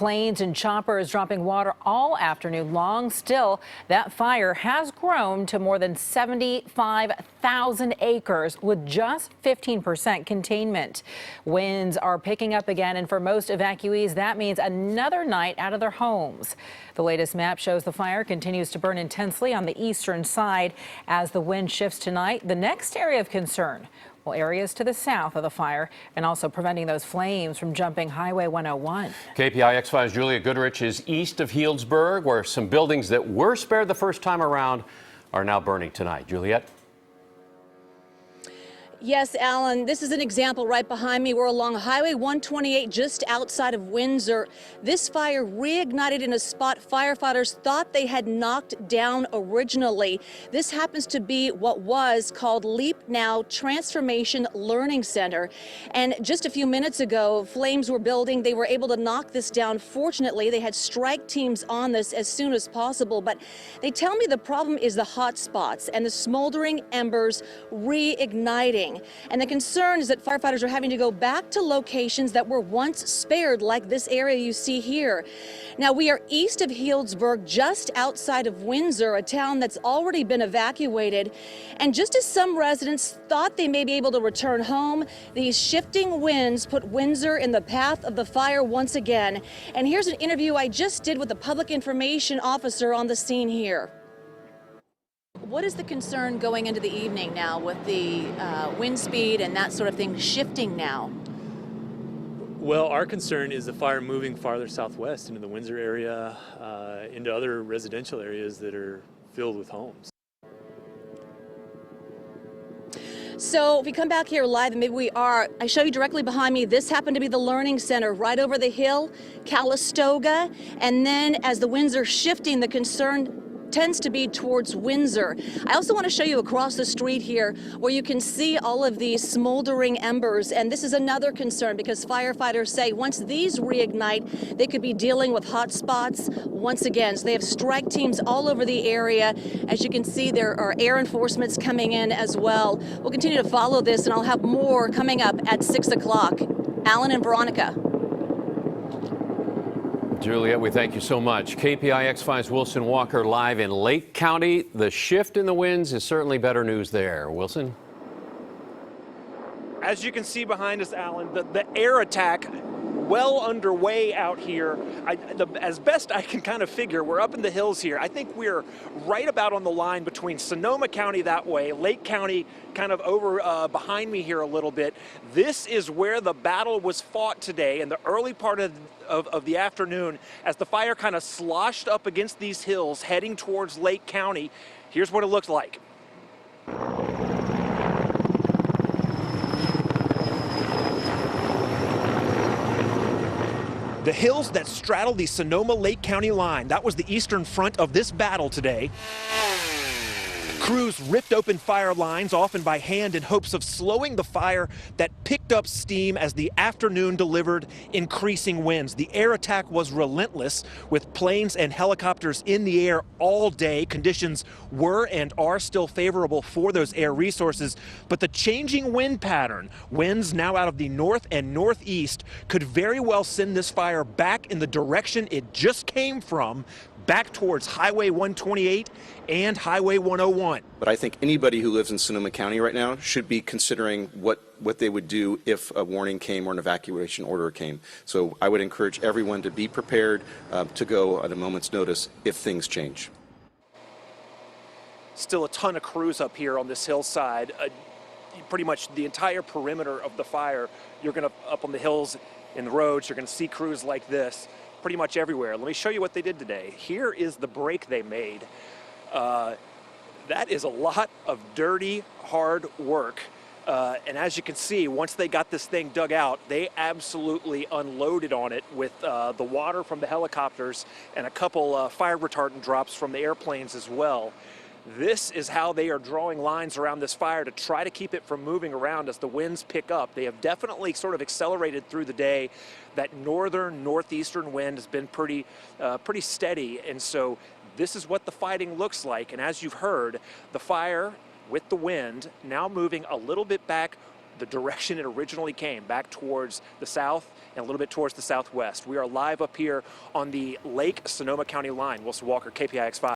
Planes and choppers dropping water all afternoon long. Still, that fire has grown to more than 75,000 acres with just 15% containment. Winds are picking up again, and for most evacuees, that means another night out of their homes. The latest map shows the fire continues to burn intensely on the eastern side. As the wind shifts tonight, the next area of concern, well, areas to the south of the fire, and also preventing those flames from jumping Highway 101. KPIX 5's Juliet Goodrich is east of Healdsburg, where some buildings that were spared the first time around are now burning tonight. Juliet? Yes, Alan, this is an example right behind me. We're along Highway 128 just outside of Windsor. This fire reignited in a spot firefighters thought they had knocked down originally. This happens to be what was called Leap Now Transformation Learning Center. And just a few minutes ago, flames were building. They were able to knock this down. Fortunately, they had strike teams on this as soon as possible. But they tell me the problem is the hot spots and the smoldering embers reigniting. And the concern is that firefighters are having to go back to locations that were once spared, like this area you see here. Now, we are east of Healdsburg, just outside of Windsor, a town that's already been evacuated. And just as some residents thought they may be able to return home, these shifting winds put Windsor in the path of the fire once again. And here's an interview I just did with the public information officer on the scene here. What is the concern going into the evening now with the wind speed and that sort of thing shifting now? Well, our concern is the fire moving farther southwest into the Windsor area, into other residential areas that are filled with homes. So if we come back here live, and maybe we are, I show you directly behind me, this happened to be the Learning Center right over the hill, Calistoga, and then as the winds are shifting, the concern tends to be towards Windsor. I also want to show you across the street here where you can see all of these smoldering embers, and this is another concern because firefighters say once these reignite, they could be dealing with hot spots once again. So they have strike teams all over the area. As you can see, there are air enforcements coming in as well. We'll continue to follow this, and I'll have more coming up at 6 o'clock. Alan and Veronica. Juliet, we thank you so much. KPIX 5's Wilson Walker live in Lake County. The shift in the winds is certainly better news there. Wilson? As you can see behind us, Alan, the air attack well underway out here. As best I can kind of figure, we're up in the hills here. I think we're right about on the line between Sonoma County that way, Lake County kind of over behind me here a little bit. This is where the battle was fought today in the early part of the afternoon as the fire kind of sloshed up against these hills heading towards Lake County. Here's what it looks like. The hills that straddle the Sonoma-Lake County line, that was the eastern front of this battle today. Crews ripped open fire lines, often by hand, in hopes of slowing the fire that picked up steam as the afternoon delivered increasing winds. The air attack was relentless, with planes and helicopters in the air all day. Conditions were and are still favorable for those air resources, but the changing wind pattern, winds now out of the north and northeast, could very well send this fire back in the direction it just came from, back towards Highway 128 and Highway 101. But I think anybody who lives in Sonoma County right now should be considering what they would do if a warning came or an evacuation order came. So I would encourage everyone to be prepared to go at a moment's notice if things change. Still a ton of crews up here on this hillside. Pretty much the entire perimeter of the fire, you're going to, up on the hills and the roads, you're going to see crews like this pretty much everywhere. Let me show you what they did today. Here is the break they made. That is a lot of dirty, hard work. And as you can see, once they got this thing dug out, they absolutely unloaded on it with the water from the helicopters and a couple fire retardant drops from the airplanes as well. This is how they are drawing lines around this fire to try to keep it from moving around as the winds pick up. They have definitely sort of accelerated through the day. That northern, northeastern wind has been pretty steady, and so this is what the fighting looks like. And as you've heard, the fire with the wind now moving a little bit back the direction it originally came, back towards the south and a little bit towards the southwest. We are live up here on the Lake Sonoma County line. Wilson Walker, KPIX 5.